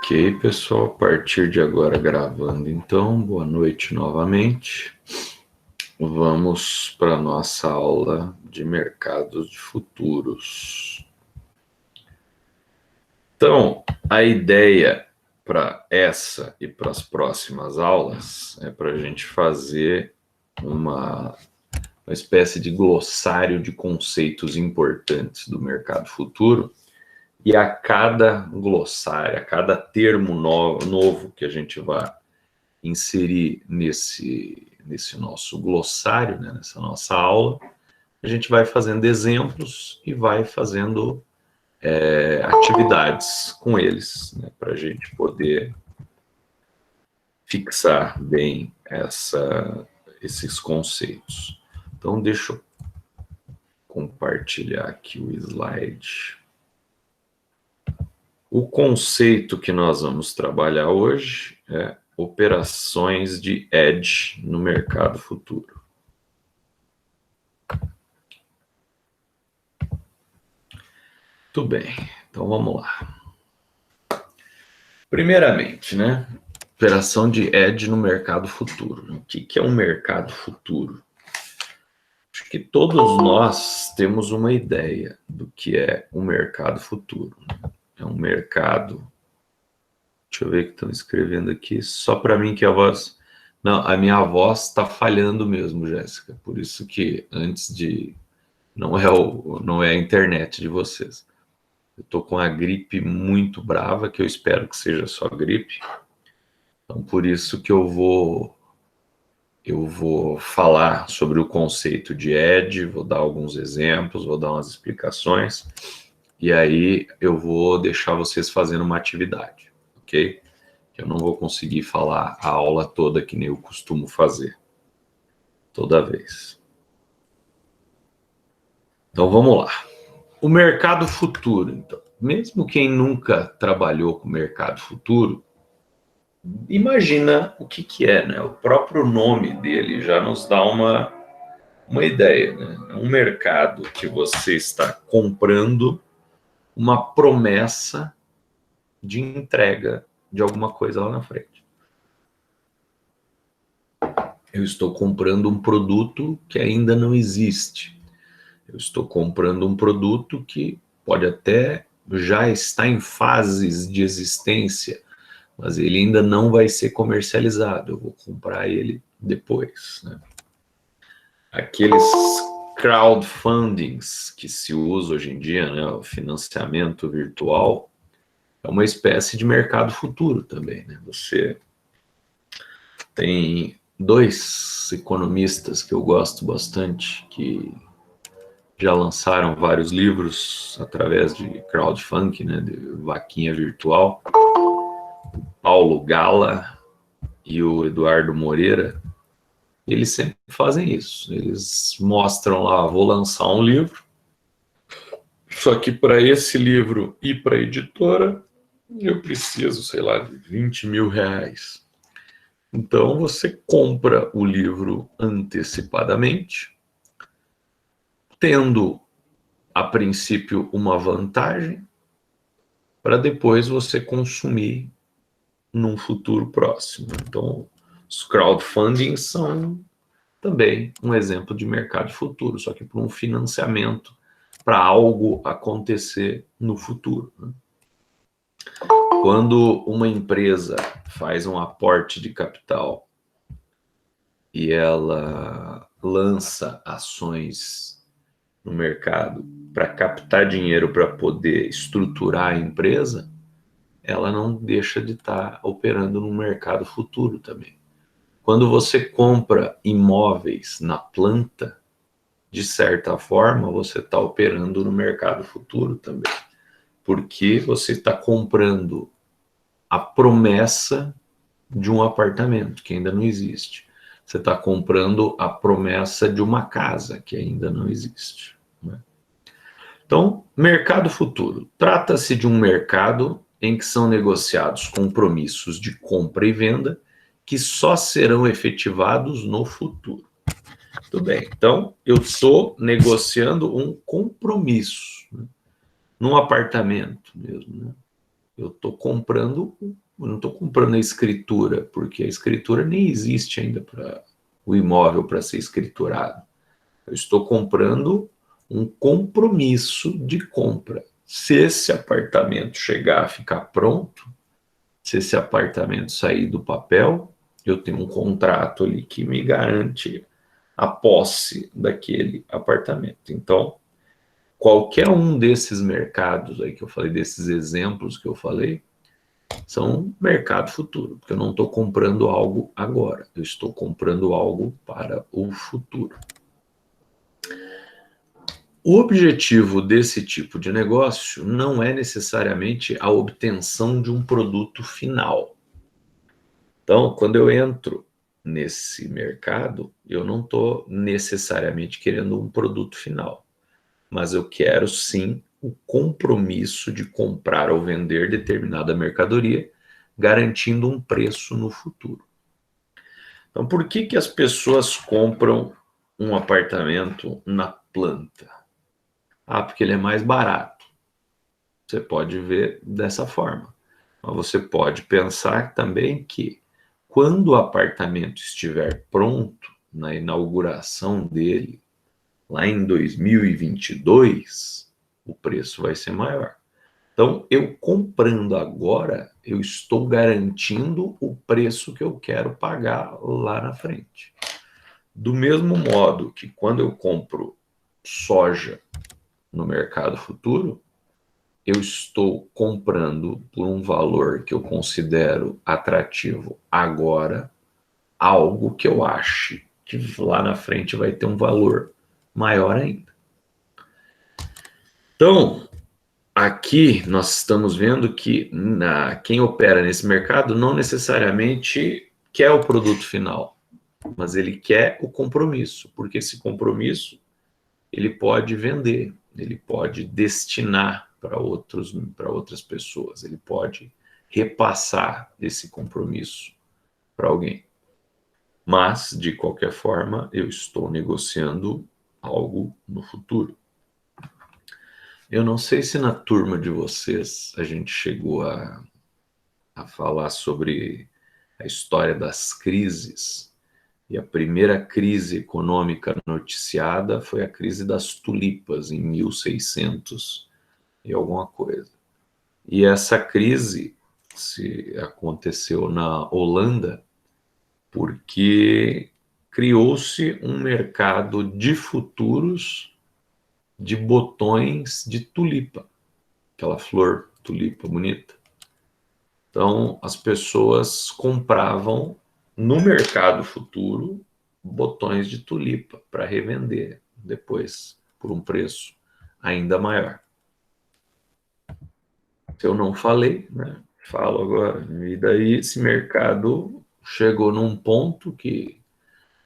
Ok, pessoal, a partir de agora gravando, então, boa noite novamente. Vamos para a nossa aula de mercados de futuros. Então, a ideia para essa e para as próximas aulas é para a gente fazer uma espécie de glossário de conceitos importantes do mercado futuro. E a cada glossário, a cada termo novo que a gente vai inserir nesse nosso glossário, né, nessa nossa aula, a gente vai fazendo exemplos e vai fazendo atividades com eles, né, para a gente poder fixar bem esses conceitos. Então, deixa eu compartilhar aqui o slide. O conceito que nós vamos trabalhar hoje é operações de hedge no mercado futuro. Muito bem, então vamos lá. Primeiramente, né? Operação de hedge no mercado futuro. O que é um mercado futuro? Acho que todos nós temos uma ideia do que é um mercado futuro. É um mercado. Deixa eu ver o que estão escrevendo aqui. Só para mim que a voz... Não, a minha voz está falhando mesmo, Jéssica. Por isso que antes de... Não é a internet de vocês. Eu estou com a gripe muito brava, que eu espero que seja só gripe. Então, por isso que eu vou falar sobre o conceito de hedge, vou dar alguns exemplos, vou dar umas explicações. E aí eu vou deixar vocês fazendo uma atividade, ok? Eu não vou conseguir falar a aula toda que nem eu costumo fazer, toda vez. Então vamos lá. O mercado futuro, então. Mesmo quem nunca trabalhou com mercado futuro, imagina o que é, né? O próprio nome dele já nos dá uma ideia, né? É um mercado que você está comprando uma promessa de entrega de alguma coisa lá na frente. Eu estou comprando um produto que ainda não existe. Eu estou comprando um produto que pode até já estar em fases de existência, mas ele ainda não vai ser comercializado. Eu vou comprar ele depois, né? Aqueles crowdfundings que se usa hoje em dia, né, o financiamento virtual, é uma espécie de mercado futuro também, né? Você tem dois economistas que eu gosto bastante, que já lançaram vários livros através de crowdfunding, né, de vaquinha virtual, Paulo Gala e o Eduardo Moreira. Eles sempre fazem isso. Eles mostram lá, vou lançar um livro, só que para esse livro ir para a editora, eu preciso, sei lá, de 20 mil reais. Então você compra o livro antecipadamente, tendo a princípio uma vantagem, para depois você consumir num futuro próximo. Então, os crowdfunding são também um exemplo de mercado futuro, só que para um financiamento, para algo acontecer no futuro, né? Quando uma empresa faz um aporte de capital e ela lança ações no mercado para captar dinheiro para poder estruturar a empresa, ela não deixa de estar operando no mercado futuro também. Quando você compra imóveis na planta, de certa forma, você está operando no mercado futuro também, porque você está comprando a promessa de um apartamento que ainda não existe. Você está comprando a promessa de uma casa que ainda não existe, né? Então, mercado futuro. Trata-se de um mercado em que são negociados compromissos de compra e venda que só serão efetivados no futuro. Tudo bem, então eu estou negociando um compromisso, né, num apartamento mesmo, né? eu não estou comprando a escritura, porque a escritura nem existe ainda para o imóvel para ser escriturado. Eu estou comprando um compromisso de compra. Se esse apartamento chegar a ficar pronto, se esse apartamento sair do papel, eu tenho um contrato ali que me garante a posse daquele apartamento. Então, qualquer um desses mercados aí que eu falei, desses exemplos que eu falei, são mercado futuro, porque eu não estou comprando algo agora, eu estou comprando algo para o futuro. O objetivo desse tipo de negócio não é necessariamente a obtenção de um produto final. Então, quando eu entro nesse mercado, eu não estou necessariamente querendo um produto final, mas eu quero sim o compromisso de comprar ou vender determinada mercadoria, garantindo um preço no futuro. Então, por que que as pessoas compram um apartamento na planta? Ah, porque ele é mais barato. Você pode ver dessa forma. Mas você pode pensar também que quando o apartamento estiver pronto, na inauguração dele, lá em 2022, o preço vai ser maior. Então, eu comprando agora, eu estou garantindo o preço que eu quero pagar lá na frente. Do mesmo modo que quando eu compro soja no mercado futuro, eu estou comprando por um valor que eu considero atrativo agora, algo que eu ache que lá na frente vai ter um valor maior ainda. Então, aqui nós estamos vendo que quem opera nesse mercado não necessariamente quer o produto final, mas ele quer o compromisso, porque esse compromisso ele pode vender, ele pode destinar para outras pessoas, ele pode repassar esse compromisso para alguém. Mas, de qualquer forma, eu estou negociando algo no futuro. Eu não sei se na turma de vocês a gente chegou a falar sobre a história das crises. E a primeira crise econômica noticiada foi a crise das tulipas, em 1600 e alguma coisa. E essa crise aconteceu na Holanda porque criou-se um mercado de futuros de botões de tulipa, aquela flor tulipa bonita. Então, as pessoas compravam no mercado futuro botões de tulipa para revender depois por um preço ainda maior. Se eu não falei, né? Falo agora. E daí esse mercado chegou num ponto que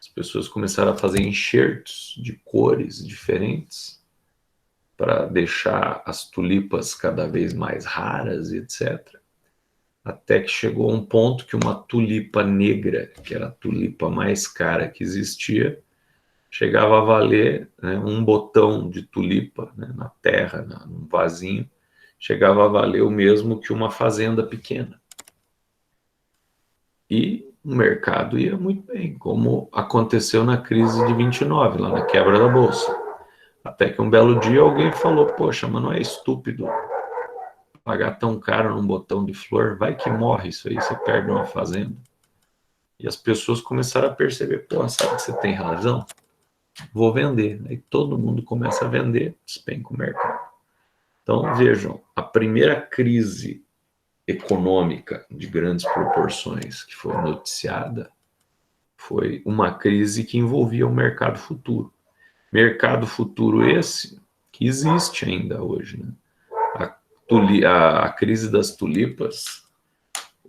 as pessoas começaram a fazer enxertos de cores diferentes para deixar as tulipas cada vez mais raras, etc. Até que chegou um ponto que uma tulipa negra, que era a tulipa mais cara que existia, chegava a valer, né, um botão de tulipa, né, na terra, num vasinho, chegava a valer o mesmo que uma fazenda pequena. E o mercado ia muito bem, como aconteceu na crise de 29, lá na quebra da Bolsa. Até que um belo dia alguém falou, poxa, mas não é estúpido pagar tão caro num botão de flor? Vai que morre isso aí, você perde uma fazenda. E as pessoas começaram a perceber, pô, sabe que você tem razão? Vou vender. Aí todo mundo começa a vender, despenca o mercado. Então, vejam, a primeira crise econômica de grandes proporções que foi noticiada foi uma crise que envolvia o mercado futuro. Mercado futuro esse que existe ainda hoje, né? A crise das tulipas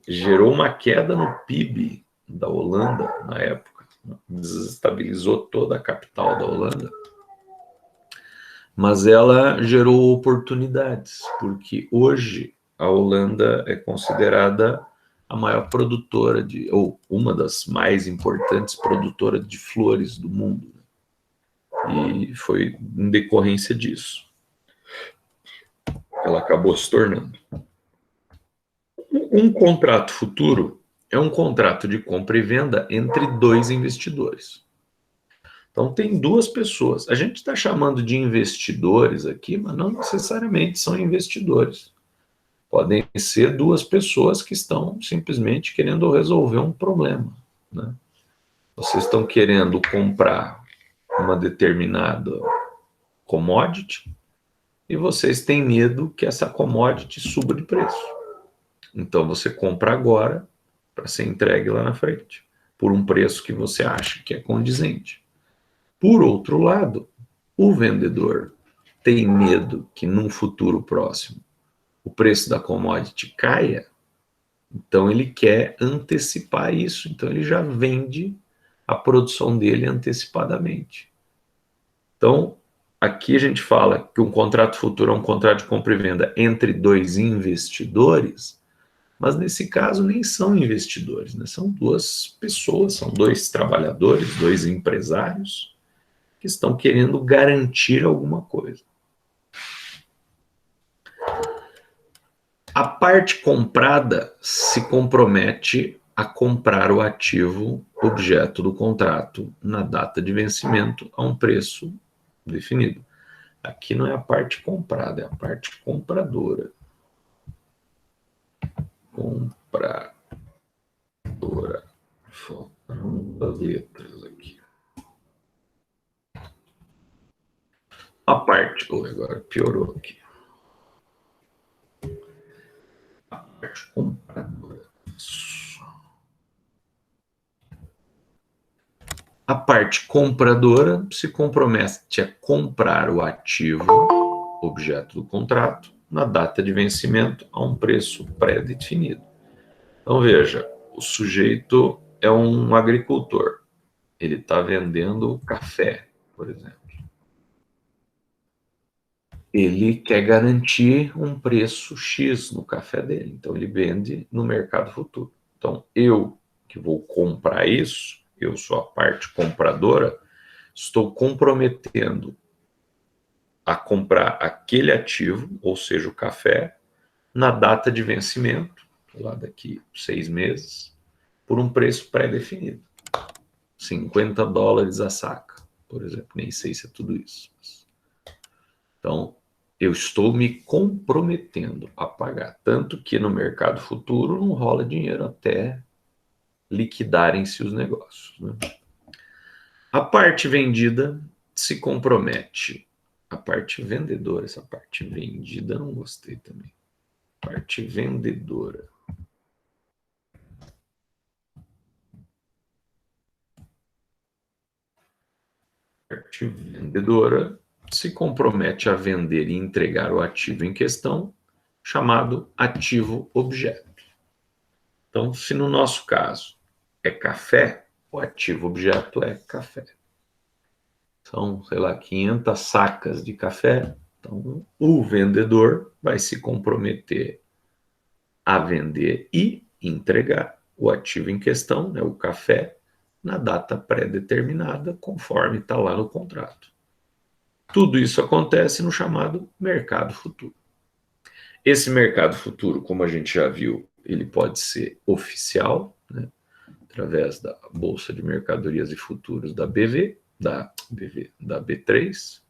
gerou uma queda no PIB da Holanda na época, desestabilizou toda a capital da Holanda, mas ela gerou oportunidades, porque hoje a Holanda é considerada a maior produtora ou uma das mais importantes produtoras de flores do mundo. E foi em decorrência disso. Ela acabou se tornando. Um contrato futuro é um contrato de compra e venda entre dois investidores. Então, tem duas pessoas. A gente está chamando de investidores aqui, mas não necessariamente são investidores. Podem ser duas pessoas que estão simplesmente querendo resolver um problema, né? Vocês estão querendo comprar uma determinada commodity e vocês têm medo que essa commodity suba de preço. Então, você compra agora para ser entregue lá na frente, por um preço que você acha que é condizente. Por outro lado, o vendedor tem medo que num futuro próximo o preço da commodity caia, então ele quer antecipar isso, então ele já vende a produção dele antecipadamente. Então, aqui a gente fala que um contrato futuro é um contrato de compra e venda entre dois investidores, mas nesse caso nem são investidores, né? São duas pessoas, são dois trabalhadores, dois empresários que estão querendo garantir alguma coisa. A parte comprada se compromete a comprar o ativo objeto do contrato na data de vencimento a um preço definido. Aqui não é a parte comprada, é a parte compradora. Compradora. Faltam letras aqui. A parte. Agora piorou aqui. A parte compradora. A parte compradora se compromete a comprar o ativo, objeto do contrato, na data de vencimento a um preço pré-definido. Então, veja, o sujeito é um agricultor. Ele está vendendo café, por exemplo. Ele quer garantir um preço X no café dele. Então, ele vende no mercado futuro. Então, eu que vou comprar isso, eu sou a parte compradora, estou comprometendo a comprar aquele ativo, ou seja, o café, na data de vencimento, lá daqui 6 meses, por um preço pré-definido. $50 a saca, por exemplo. Nem sei se é tudo isso. Então, eu estou me comprometendo a pagar. Tanto que no mercado futuro não rola dinheiro até liquidarem-se os negócios, né? A parte vendida se compromete. A parte vendedora, essa parte vendida não gostei também. Parte vendedora. A parte vendedora se compromete a vender e entregar o ativo em questão, chamado ativo objeto. Então, se no nosso caso é café, o ativo objeto é café. São, sei lá, 500 sacas de café. Então, o vendedor vai se comprometer a vender e entregar o ativo em questão, né, o café, na data pré-determinada, conforme está lá no contrato. Tudo isso acontece no chamado mercado futuro. Esse mercado futuro, como a gente já viu, ele pode ser oficial, né, através da Bolsa de Mercadorias e Futuros da da B3,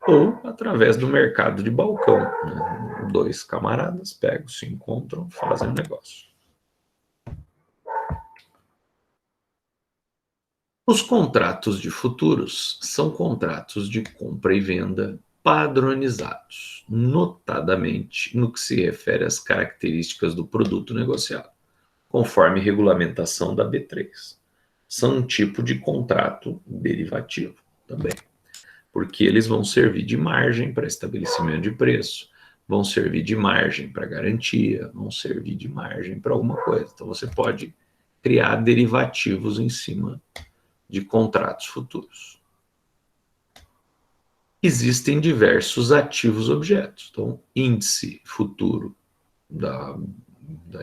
ou através do mercado de balcão, né? Dois camaradas pegam, se encontram, fazem um negócio. Os contratos de futuros são contratos de compra e venda padronizados, notadamente no que se refere às características do produto negociado, conforme regulamentação da B3. São um tipo de contrato derivativo também, porque eles vão servir de margem para estabelecimento de preço, vão servir de margem para garantia, vão servir de margem para alguma coisa. Então você pode criar derivativos em cima de contratos futuros. Existem diversos ativos objetos. Então, índice futuro da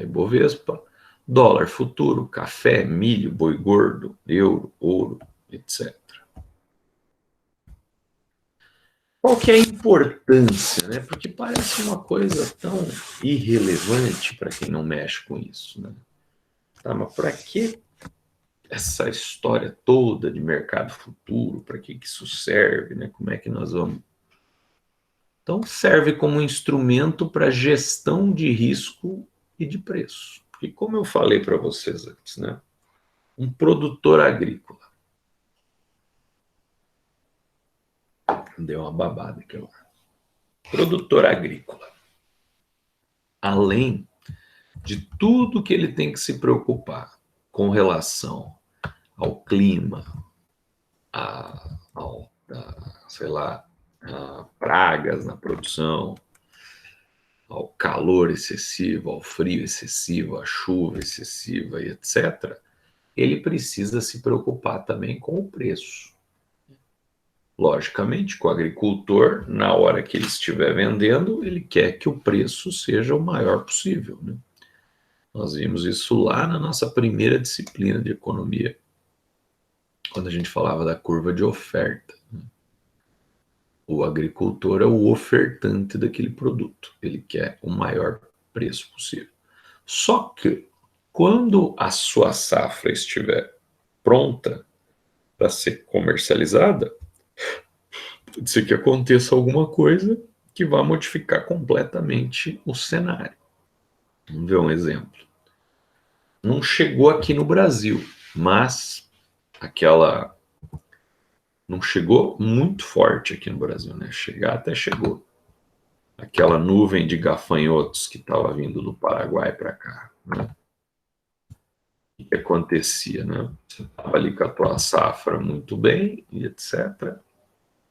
Ibovespa, dólar futuro, café, milho, boi gordo, euro, ouro, etc. Qual que é a importância, né? Porque parece uma coisa tão irrelevante para quem não mexe com isso, né? Tá, mas para que essa história toda de mercado futuro? Para que isso serve, né? Como é que nós vamos? Então, serve como instrumento para gestão de risco e de preço. Porque, como eu falei para vocês antes, né? Um produtor agrícola, deu uma babada aqui agora. Produtor agrícola, além de tudo que ele tem que se preocupar com relação ao clima, sei lá, a pragas na produção, ao calor excessivo, ao frio excessivo, à chuva excessiva e etc., ele precisa se preocupar também com o preço. Logicamente, com o agricultor, na hora que ele estiver vendendo, ele quer que o preço seja o maior possível, né? Nós vimos isso lá na nossa primeira disciplina de economia, quando a gente falava da curva de oferta. O agricultor é o ofertante daquele produto, ele quer o maior preço possível. Só que, quando a sua safra estiver pronta para ser comercializada, pode ser que aconteça alguma coisa que vá modificar completamente o cenário. Vamos ver um exemplo. Não chegou aqui no Brasil, mas aquela não chegou muito forte aqui no Brasil, né? Chegar até chegou. Aquela nuvem de gafanhotos que estava vindo do Paraguai para cá, né? O que acontecia, né? Você estava ali com a tua safra muito bem e etc.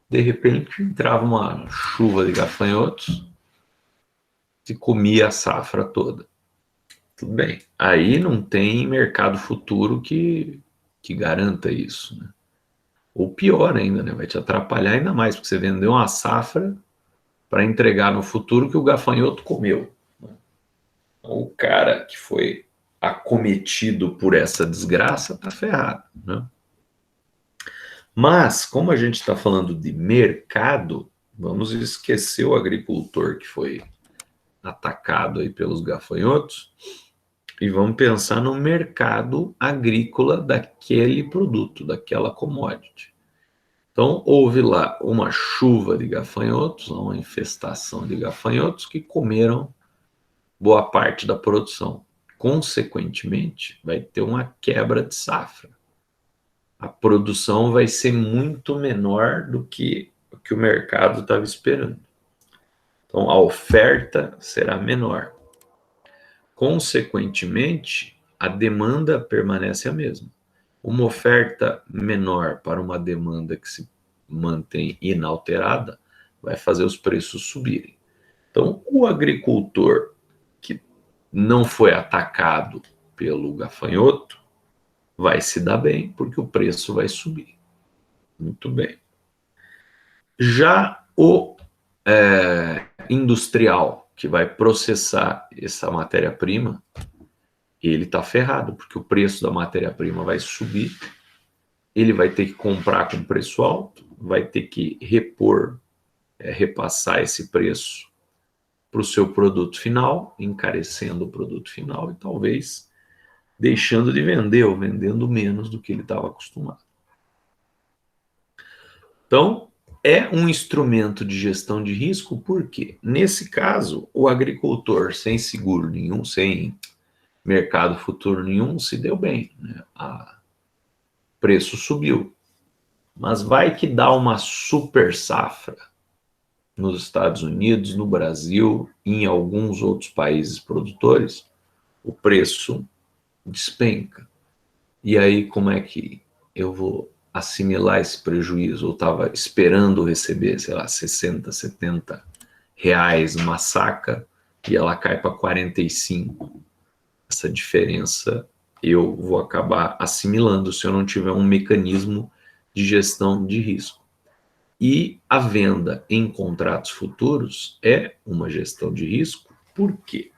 De repente entrava uma chuva de gafanhotos que comia a safra toda. Tudo bem. Aí não tem mercado futuro que garanta isso, né? Ou pior ainda, né? Vai te atrapalhar ainda mais, porque você vendeu uma safra para entregar no futuro que o gafanhoto comeu. Então, o cara que foi acometido por essa desgraça está ferrado, né? Mas, como a gente está falando de mercado, vamos esquecer o agricultor que foi atacado aí pelos gafanhotos e vamos pensar no mercado agrícola daquele produto, daquela commodity. Então, houve lá uma chuva de gafanhotos, uma infestação de gafanhotos que comeram boa parte da produção. Consequentemente, vai ter uma quebra de safra. A produção vai ser muito menor do que o que o mercado estava esperando. Então, a oferta será menor. Consequentemente, a demanda permanece a mesma. Uma oferta menor para uma demanda que se mantém inalterada vai fazer os preços subirem. Então, o agricultor que não foi atacado pelo gafanhoto vai se dar bem, porque o preço vai subir. Muito bem. Já o industrial, que vai processar essa matéria-prima, ele está ferrado, porque o preço da matéria-prima vai subir, ele vai ter que comprar com preço alto, vai ter que repassar esse preço para o seu produto final, encarecendo o produto final e talvez deixando de vender ou vendendo menos do que ele estava acostumado. Então, é um instrumento de gestão de risco, porque, nesse caso, o agricultor sem seguro nenhum, sem mercado futuro nenhum, se deu bem, né? O preço subiu. Mas vai que dá uma super safra nos Estados Unidos, no Brasil, em alguns outros países produtores, o preço despenca. E aí, como é que eu vou assimilar esse prejuízo? Eu estava esperando receber, sei lá, 60, 70 reais uma saca e ela cai para 45. Essa diferença eu vou acabar assimilando se eu não tiver um mecanismo de gestão de risco. E a venda em contratos futuros é uma gestão de risco. Por quê?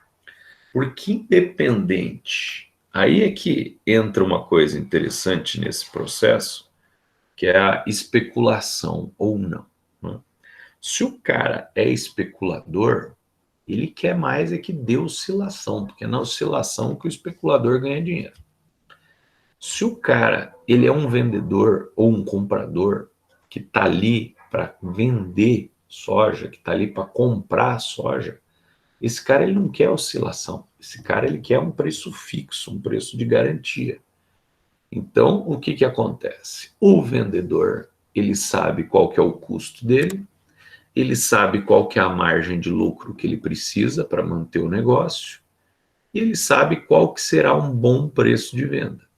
Porque independente, aí é que entra uma coisa interessante nesse processo, que é a especulação ou não, né? Se o cara é especulador, ele quer mais é que dê oscilação, porque é na oscilação que o especulador ganha dinheiro. Se o cara ele é um vendedor ou um comprador que está ali para vender soja, que está ali para comprar soja, esse cara ele não quer oscilação. Esse cara ele quer um preço fixo, um preço de garantia. Então, o que acontece? O vendedor ele sabe qual que é o custo dele, ele sabe qual que é a margem de lucro que ele precisa para manter o negócio, e ele sabe qual que será um bom preço de venda.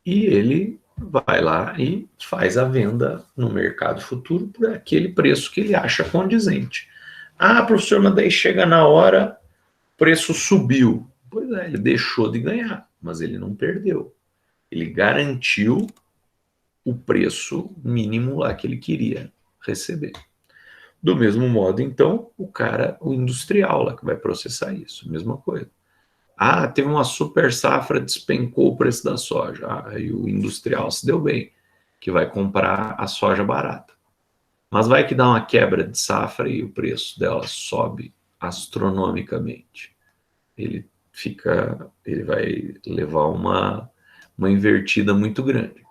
E ele vai lá e faz a venda no mercado futuro por aquele preço que ele acha condizente. Ah, professor, mas daí chega na hora, o preço subiu. Pois é, ele deixou de ganhar, mas ele não perdeu. Ele garantiu o preço mínimo lá que ele queria receber. Do mesmo modo, então, o cara, o industrial lá que vai processar isso, mesma coisa. Ah, teve uma super safra, despencou o preço da soja. Aí o industrial se deu bem, que vai comprar a soja barata. Mas vai que dá uma quebra de safra e o preço dela sobe astronomicamente. Ele vai levar uma invertida muito grande.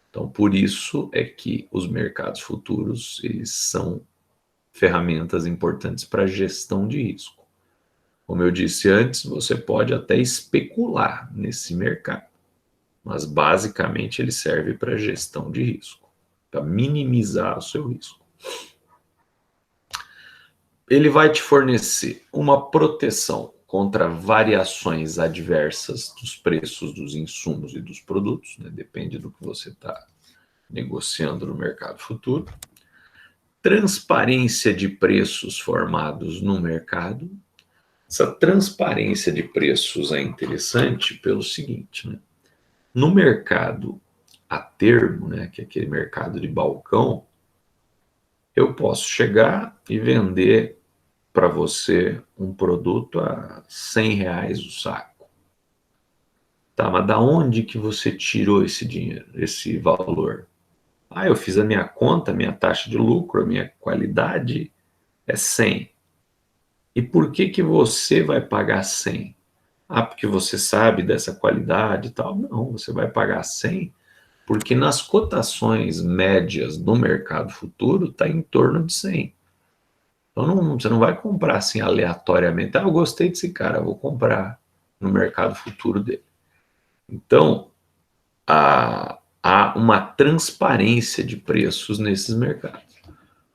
Então, por isso é que os mercados futuros, eles são ferramentas importantes para gestão de risco. Como eu disse antes, você pode até especular nesse mercado, mas basicamente ele serve para gestão de risco, para minimizar o seu risco. Ele vai te fornecer uma proteção contra variações adversas dos preços dos insumos e dos produtos, né? Depende do que você está negociando no mercado futuro. Transparência de preços formados no mercado. Essa transparência de preços é interessante pelo seguinte, né? No mercado a termo, né, que é aquele mercado de balcão, eu posso chegar e vender para você um produto a R$ 100 o saco. Tá, mas da onde que você tirou esse dinheiro, esse valor? Ah, eu fiz a minha conta, minha taxa de lucro, a minha qualidade é 100. E por que que você vai pagar 100? Ah, porque você sabe dessa qualidade e tal. Não, você vai pagar 100 porque nas cotações médias do mercado futuro está em torno de 100. Então você não vai comprar assim aleatoriamente. Ah, eu gostei desse cara, vou comprar no mercado futuro dele. Então, há uma transparência de preços nesses mercados.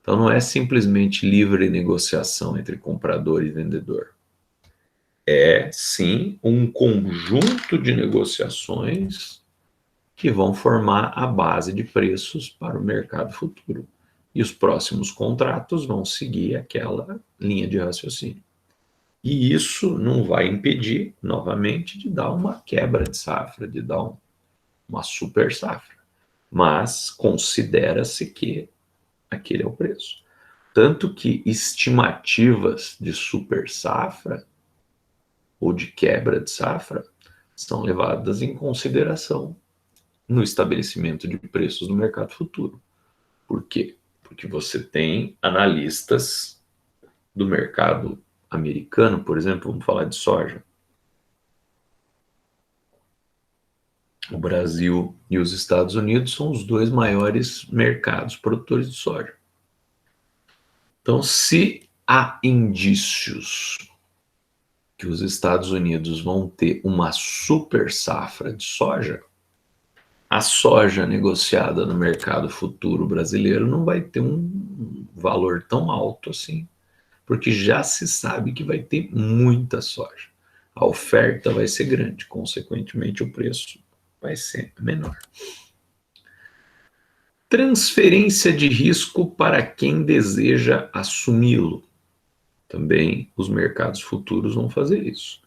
Então, não é simplesmente livre negociação entre comprador e vendedor. É, sim, um conjunto de negociações que vão formar a base de preços para o mercado futuro. E os próximos contratos vão seguir aquela linha de raciocínio. E isso não vai impedir, novamente, de dar uma quebra de safra, de dar uma super safra. Mas considera-se que aquele é o preço. Tanto que estimativas de super safra ou de quebra de safra são levadas em consideração no estabelecimento de preços no mercado futuro. Por quê? Porque você tem analistas do mercado americano, por exemplo, vamos falar de soja. O Brasil e os Estados Unidos são os dois maiores mercados produtores de soja. Então, se há indícios que os Estados Unidos vão ter uma super safra de soja, a soja negociada no mercado futuro brasileiro não vai ter um valor tão alto assim, porque já se sabe que vai ter muita soja. A oferta vai ser grande, consequentemente o preço vai ser menor. Transferência de risco para quem deseja assumi-lo. Também os mercados futuros vão fazer isso.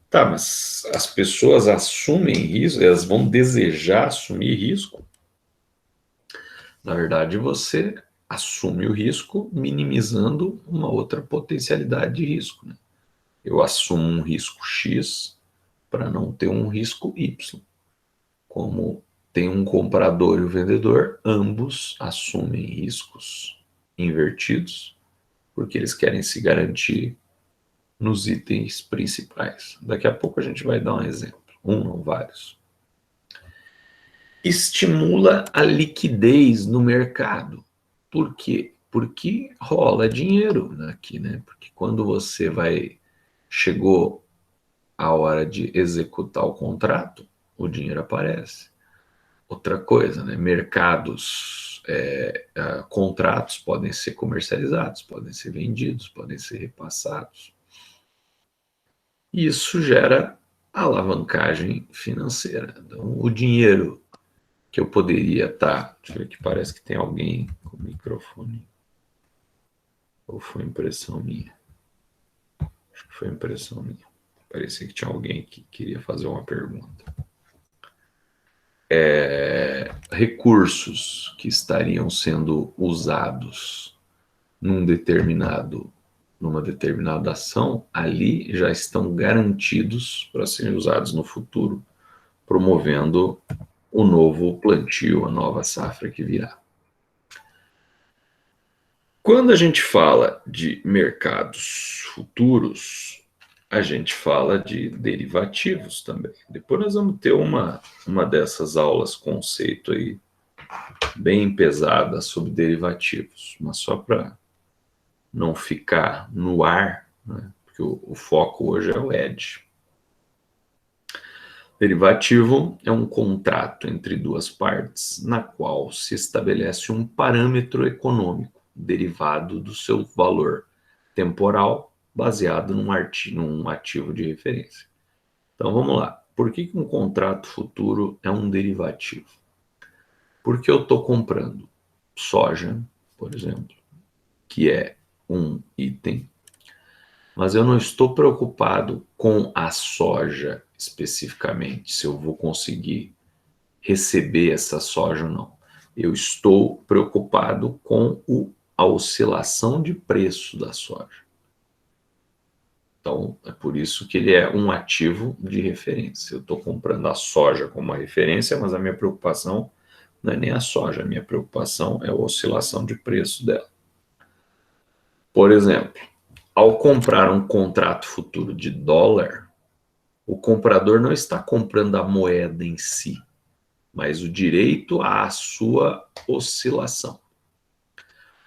Tá, mas as pessoas assumem risco, elas vão desejar assumir risco. Na verdade, você assume o risco minimizando uma outra potencialidade de risco, né? Eu assumo um risco X para não ter um risco Y. Como tem um comprador e o vendedor, ambos assumem riscos. invertidos, porque eles querem se garantir nos itens principais. Daqui a pouco a gente vai dar um exemplo, não vários. Estimula a liquidez no mercado. Por quê? Porque rola dinheiro aqui, né? Porque quando você chegou a hora de executar o contrato, o dinheiro aparece. Outra coisa, né? Mercados, contratos podem ser comercializados, podem ser vendidos, podem ser repassados. E isso gera alavancagem financeira. Então, o dinheiro que eu poderia estar... Deixa eu ver que parece que tem alguém com o microfone. Ou foi impressão minha? Acho que foi impressão minha. Parecia que tinha alguém que queria fazer uma pergunta. Recursos que estariam sendo usados numa determinada ação, ali já estão garantidos para serem usados no futuro, promovendo o novo plantio, a nova safra que virá. Quando a gente fala de mercados futuros, a gente fala de derivativos também. Depois nós vamos ter uma dessas aulas conceito aí, bem pesada, sobre derivativos, mas só para não ficar no ar, né? Porque o foco hoje é o edge. Derivativo é um contrato entre duas partes na qual se estabelece um parâmetro econômico derivado do seu valor temporal baseado num ativo de referência. Então vamos lá. Por que um contrato futuro é um derivativo? Porque eu estou comprando soja, por exemplo, que é um item, mas eu não estou preocupado com a soja especificamente, se eu vou conseguir receber essa soja ou não. Eu estou preocupado com a oscilação de preço da soja. Então, é por isso que ele é um ativo de referência. Eu estou comprando a soja como uma referência, mas a minha preocupação não é nem a soja, a minha preocupação é a oscilação de preço dela. Por exemplo, ao comprar um contrato futuro de dólar, o comprador não está comprando a moeda em si, mas o direito à sua oscilação.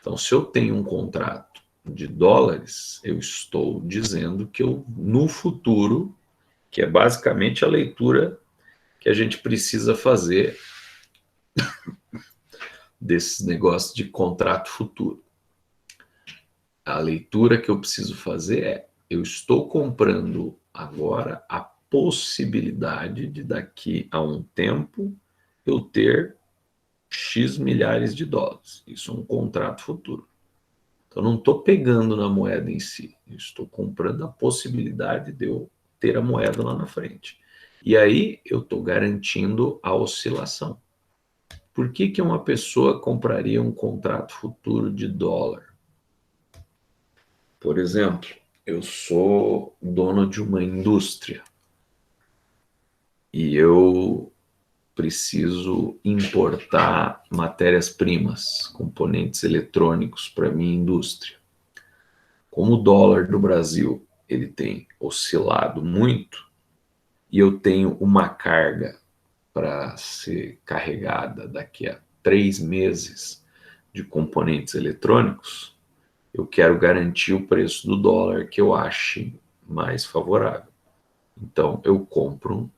Então, se eu tenho um contrato de dólares, eu estou dizendo que no futuro, que é basicamente a leitura que a gente precisa fazer desses negócios de contrato futuro. A leitura que eu preciso fazer é: eu estou comprando agora a possibilidade de daqui a um tempo eu ter X milhares de dólares. Isso é um contrato futuro. Então, eu não estou pegando na moeda em si, eu estou comprando a possibilidade de eu ter a moeda lá na frente. E aí eu estou garantindo a oscilação. Por que uma pessoa compraria um contrato futuro de dólar? Por exemplo, eu sou dono de uma indústria e eu preciso importar matérias-primas, componentes eletrônicos para minha indústria. Como o dólar do Brasil ele tem oscilado muito e eu tenho uma carga para ser carregada daqui a 3 meses de componentes eletrônicos, eu quero garantir o preço do dólar que eu ache mais favorável. Então, eu compro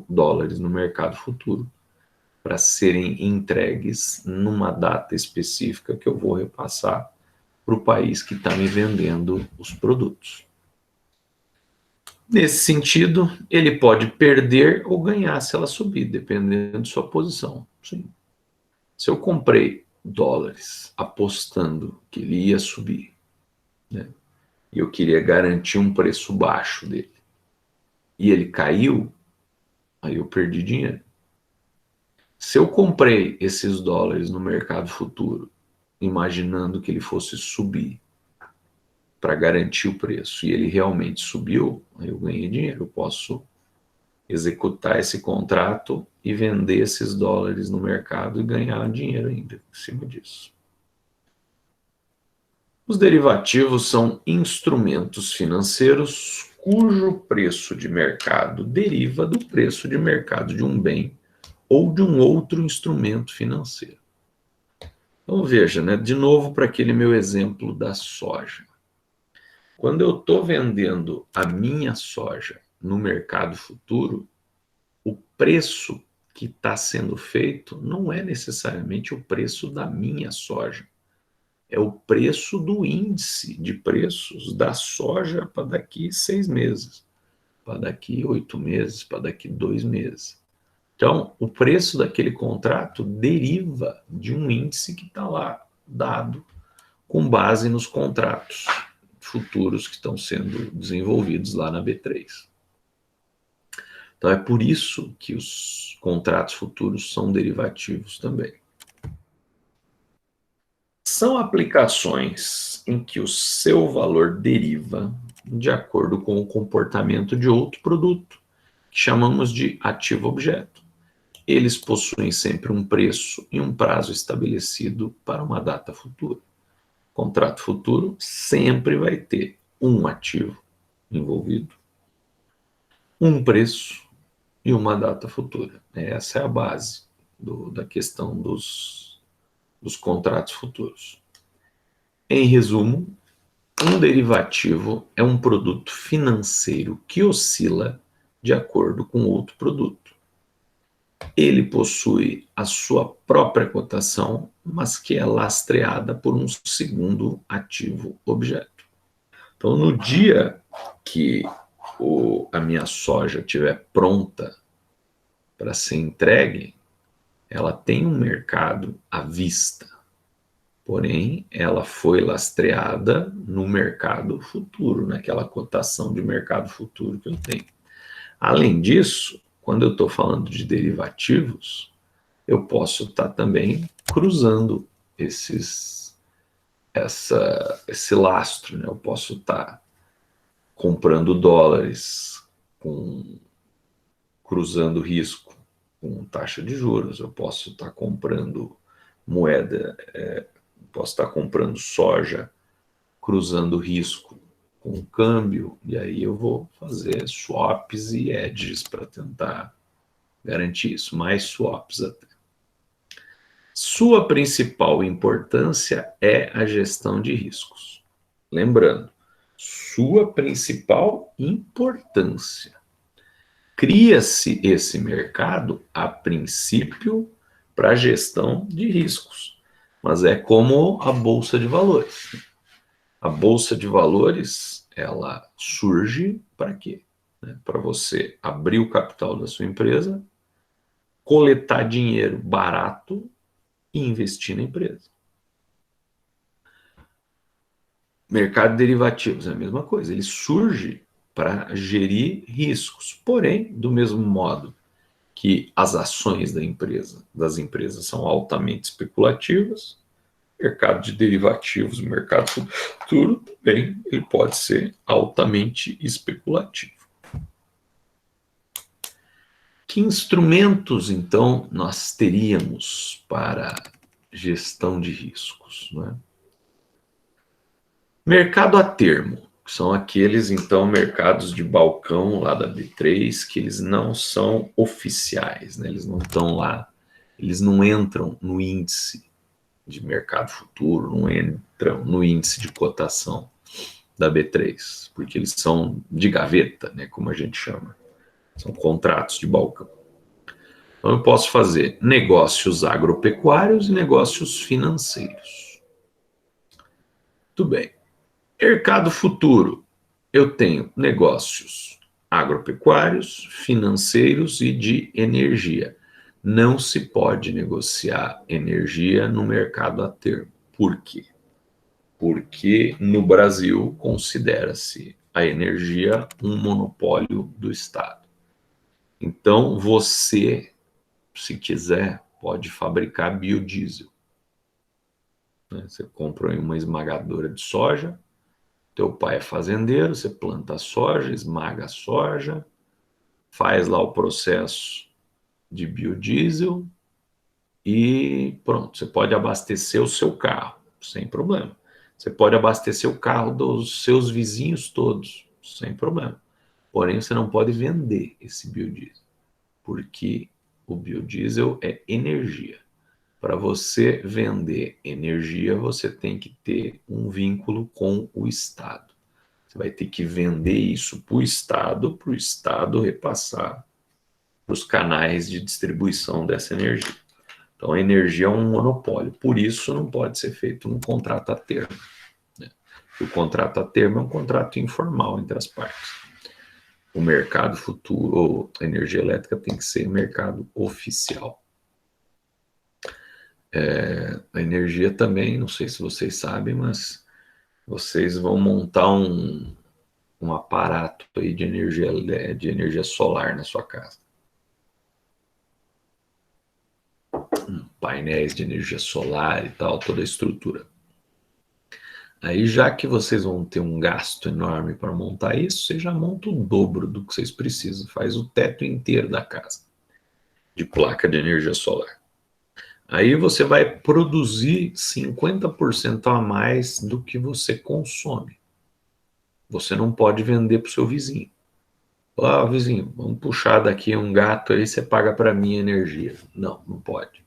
dólares no mercado futuro para serem entregues numa data específica que eu vou repassar para o país que está me vendendo os produtos. Nesse sentido, ele pode perder ou ganhar se ela subir, dependendo de sua posição. Sim. Se eu comprei dólares apostando que ele ia subir, né, e eu queria garantir um preço baixo dele, e ele caiu, aí eu perdi dinheiro. Se eu comprei esses dólares no mercado futuro, imaginando que ele fosse subir para garantir o preço, e ele realmente subiu, aí eu ganhei dinheiro. Eu posso executar esse contrato e vender esses dólares no mercado e ganhar dinheiro ainda em cima disso. Os derivativos são instrumentos financeiros cujo preço de mercado deriva do preço de mercado de um bem ou de um outro instrumento financeiro. Então veja, né, de novo para aquele meu exemplo da soja. Quando eu estou vendendo a minha soja no mercado futuro, o preço que está sendo feito não é necessariamente o preço da minha soja. É o preço do índice de preços da soja para daqui 6 meses, para daqui 8 meses, para daqui 2 meses. Então, o preço daquele contrato deriva de um índice que está lá dado com base nos contratos futuros que estão sendo desenvolvidos lá na B3. Então, é por isso que os contratos futuros são derivativos também. São aplicações em que o seu valor deriva de acordo com o comportamento de outro produto, que chamamos de ativo-objeto. Eles possuem sempre um preço e um prazo estabelecido para uma data futura. O contrato futuro sempre vai ter um ativo envolvido, um preço e uma data futura. Essa é a base da questão dos contratos futuros. Em resumo, um derivativo é um produto financeiro que oscila de acordo com outro produto. Ele possui a sua própria cotação, mas que é lastreada por um segundo ativo objeto. Então, no dia que a minha soja estiver pronta para ser entregue, ela tem um mercado à vista. Porém, ela foi lastreada no mercado futuro, naquela cotação de mercado futuro que eu tenho. Além disso, quando eu estou falando de derivativos, eu posso estar também cruzando esse lastro, né? Eu posso estar comprando dólares, cruzando risco com taxa de juros, eu posso estar comprando moeda, posso estar comprando soja, cruzando risco com o câmbio, e aí eu vou fazer swaps e hedges para tentar garantir isso, mais swaps até. Sua principal importância é a gestão de riscos. Lembrando, sua principal importância. Cria-se esse mercado, a princípio, para gestão de riscos, mas é como a Bolsa de Valores. A Bolsa de Valores, ela surge para quê? Para você abrir o capital da sua empresa, coletar dinheiro barato e investir na empresa. Mercado de derivativos é a mesma coisa, ele surge para gerir riscos, porém, do mesmo modo que as ações das empresas são altamente especulativas, o mercado de derivativos, o mercado futuro, também ele pode ser altamente especulativo. Que instrumentos, então, nós teríamos para gestão de riscos, não é? Mercado a termo, que são aqueles, então, mercados de balcão lá da B3, que eles não são oficiais, né? Eles não estão lá, eles não entram no índice de mercado futuro, não entram no índice de cotação da B3, porque eles são de gaveta, né, como a gente chama. São contratos de balcão. Então eu posso fazer negócios agropecuários e negócios financeiros. Tudo bem. Mercado futuro. Eu tenho negócios agropecuários, financeiros e de energia. Não se pode negociar energia no mercado a termo. Por quê? Porque no Brasil considera-se a energia um monopólio do Estado. Então, você, se quiser, pode fabricar biodiesel. Você compra uma esmagadora de soja, teu pai é fazendeiro, você planta a soja, esmaga a soja, faz lá o processo de biodiesel e pronto, você pode abastecer o seu carro, sem problema. Você pode abastecer o carro dos seus vizinhos todos, sem problema. Porém, você não pode vender esse biodiesel, porque o biodiesel é energia. Para você vender energia, você tem que ter um vínculo com o Estado. Você vai ter que vender isso para o Estado repassar para os canais de distribuição dessa energia. Então, a energia é um monopólio, por isso não pode ser feito um contrato a termo. Né? O contrato a termo é um contrato informal entre as partes. O mercado futuro, ou a energia elétrica, tem que ser mercado oficial. A energia também, não sei se vocês sabem, mas vocês vão montar um aparato aí de energia solar na sua casa. Painéis de energia solar e tal, toda a estrutura. Aí, já que vocês vão ter um gasto enorme para montar isso, você já monta o dobro do que vocês precisam, faz o teto inteiro da casa de placa de energia solar. Aí você vai produzir 50% a mais do que você consome. Você não pode vender para o seu vizinho. Ah, vizinho, vamos puxar daqui um gato aí, você paga para mim energia. Não, não pode.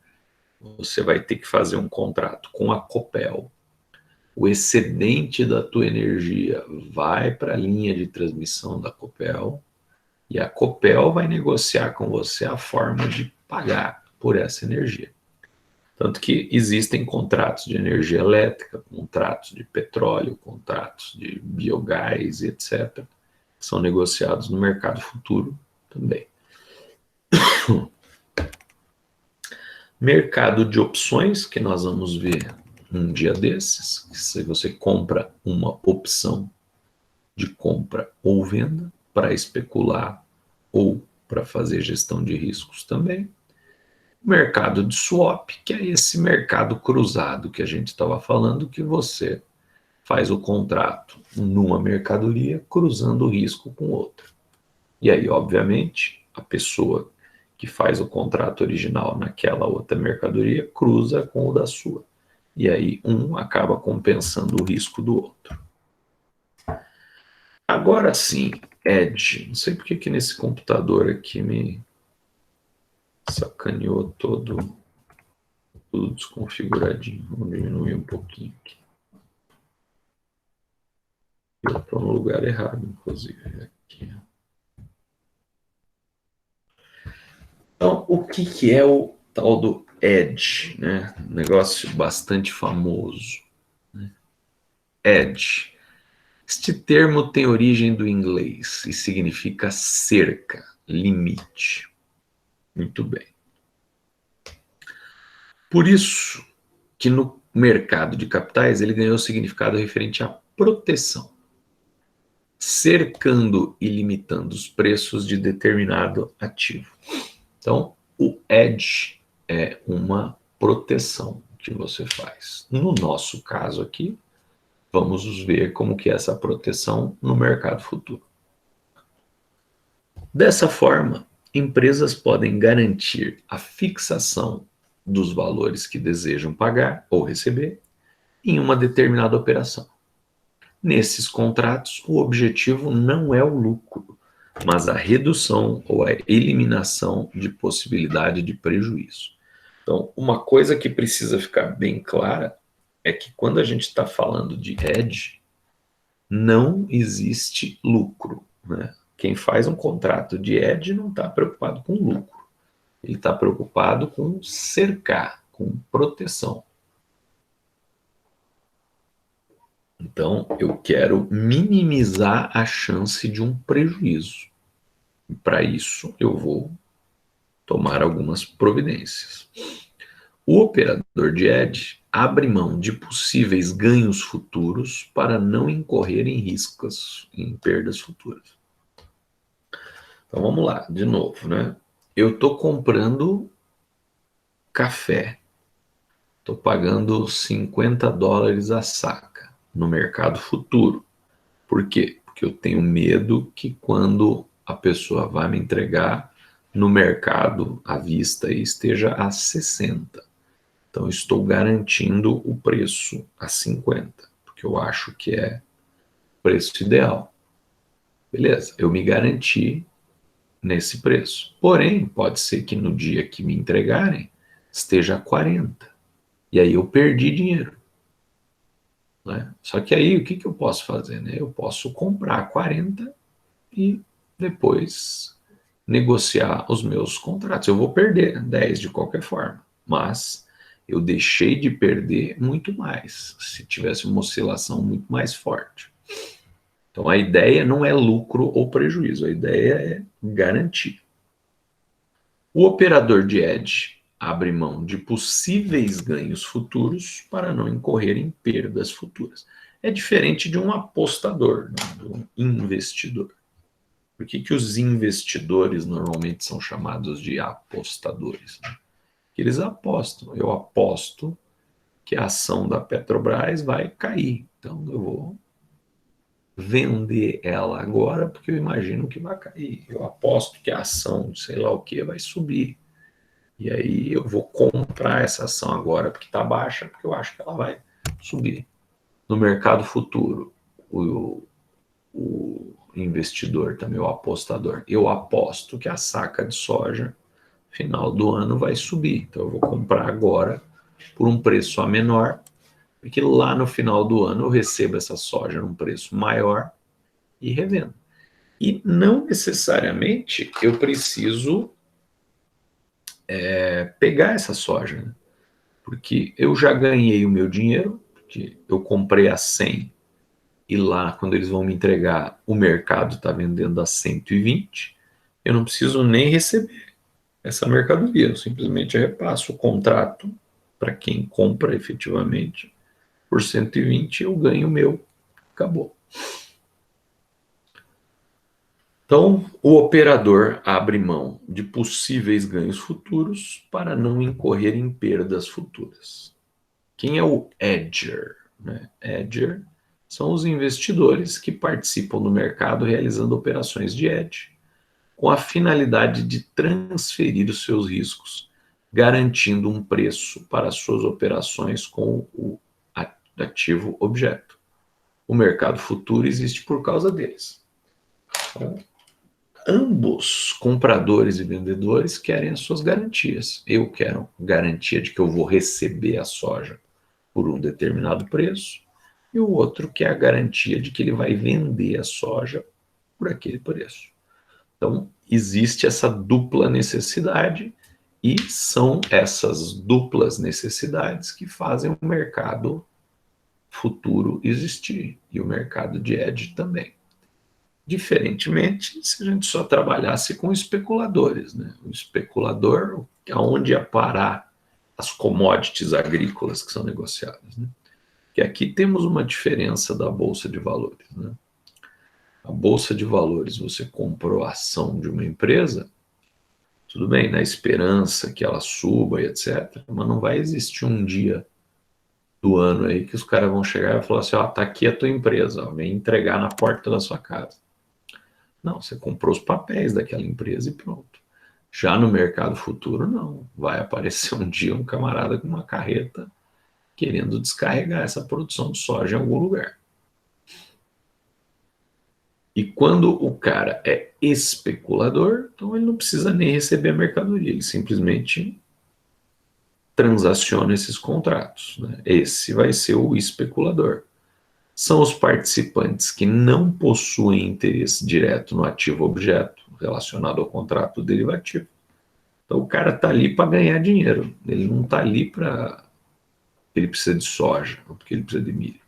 Você vai ter que fazer um contrato com a Copel. O excedente da tua energia vai para a linha de transmissão da Copel e a Copel vai negociar com você a forma de pagar por essa energia. Tanto que existem contratos de energia elétrica, contratos de petróleo, contratos de biogás, etc., que são negociados no mercado futuro também. Mercado de opções, que nós vamos ver um dia desses, se você compra uma opção de compra ou venda para especular ou para fazer gestão de riscos também. Mercado de swap, que é esse mercado cruzado que a gente estava falando, que você faz o contrato numa mercadoria cruzando o risco com outra. E aí, obviamente, a pessoa que faz o contrato original naquela outra mercadoria cruza com o da sua. E aí um acaba compensando o risco do outro. Agora sim, Edge. Não sei porque que nesse computador aqui me sacaneou tudo desconfiguradinho. Vamos diminuir um pouquinho aqui. Eu estou no lugar errado, inclusive. Aqui. Então, o que é o tal do Edge? Né? Um negócio bastante famoso. Né? Edge. Este termo tem origem do inglês e significa cerca, limite. Muito bem. Por isso que no mercado de capitais ele ganhou significado referente à proteção, cercando e limitando os preços de determinado ativo. Então, o edge é uma proteção que você faz. No nosso caso aqui, vamos ver como que é essa proteção no mercado futuro. Dessa forma, empresas podem garantir a fixação dos valores que desejam pagar ou receber em uma determinada operação. Nesses contratos, o objetivo não é o lucro, mas a redução ou a eliminação de possibilidade de prejuízo. Então, uma coisa que precisa ficar bem clara é que quando a gente está falando de hedge, não existe lucro, né? Quem faz um contrato de hedge não está preocupado com lucro. Ele está preocupado com cercar, com proteção. Então, eu quero minimizar a chance de um prejuízo. E para isso, eu vou tomar algumas providências. O operador de hedge abre mão de possíveis ganhos futuros para não incorrer em riscos, em perdas futuras. Então vamos lá, de novo, né? Eu estou comprando café, estou pagando $50 a saca no mercado futuro. Por quê? Porque eu tenho medo que quando a pessoa vai me entregar no mercado à vista esteja a 60. Então estou garantindo o preço a 50, porque que eu acho que é o preço ideal. Beleza, eu me garanti nesse preço. Porém, pode ser que no dia que me entregarem esteja a 40. E aí eu perdi dinheiro. Né? Só que aí o que, que eu posso fazer? Né? Eu posso comprar 40 e depois negociar os meus contratos. Eu vou perder 10 de qualquer forma, mas eu deixei de perder muito mais se tivesse uma oscilação muito mais forte. Então a ideia não é lucro ou prejuízo, a ideia é garantir. O operador de hedge abre mão de possíveis ganhos futuros para não incorrer em perdas futuras. É diferente de um apostador, né? De um investidor. Por que, que os investidores normalmente são chamados de apostadores? Né? Porque eles apostam. Eu aposto que a ação da Petrobras vai cair. Então eu vou vender ela agora porque eu imagino que vai cair. Eu aposto que a ação, sei lá o que, vai subir. E aí eu vou comprar essa ação agora porque está baixa, porque eu acho que ela vai subir. No mercado futuro, o investidor também, o apostador, eu aposto que a saca de soja final do ano vai subir. Então eu vou comprar agora por um preço a menor, porque lá no final do ano eu recebo essa soja num preço maior e revendo. E não necessariamente eu preciso pegar essa soja, né? Porque eu já ganhei o meu dinheiro, porque eu comprei a 100 e lá, quando eles vão me entregar, o mercado está vendendo a 120, eu não preciso nem receber essa mercadoria, eu simplesmente repasso o contrato para quem compra efetivamente por 120, eu ganho o meu, acabou. Então, o operador abre mão de possíveis ganhos futuros para não incorrer em perdas futuras. Quem é o hedger? Né? Hedger são os investidores que participam do mercado realizando operações de hedge, com a finalidade de transferir os seus riscos, garantindo um preço para suas operações com o ativo objeto. O mercado futuro existe por causa deles. Então, ambos, compradores e vendedores, querem as suas garantias. Eu quero garantia de que eu vou receber a soja por um determinado preço, e o outro quer a garantia de que ele vai vender a soja por aquele preço. Então, existe essa dupla necessidade, e são essas duplas necessidades que fazem o mercado futuro existir, e o mercado de hedge também. Diferentemente, se a gente só trabalhasse com especuladores, né? O especulador, aonde ia parar as commodities agrícolas que são negociadas, né? Que aqui temos uma diferença da Bolsa de Valores, né? A Bolsa de Valores, você comprou a ação de uma empresa, tudo bem, na esperança que ela suba e etc., mas não vai existir um dia do ano aí que os caras vão chegar e falar assim, ó, tá aqui a tua empresa, ó, vem entregar na porta da sua casa. Não, você comprou os papéis daquela empresa e pronto. Já no mercado futuro, não. Vai aparecer um dia um camarada com uma carreta querendo descarregar essa produção de soja em algum lugar. E quando o cara é especulador, então ele não precisa nem receber a mercadoria, ele simplesmente transaciona esses contratos. Né? Esse vai ser o especulador. São os participantes que não possuem interesse direto no ativo objeto relacionado ao contrato derivativo. Então o cara está ali para ganhar dinheiro, ele não está ali para ele precisa de soja ou porque ele precisa de milho.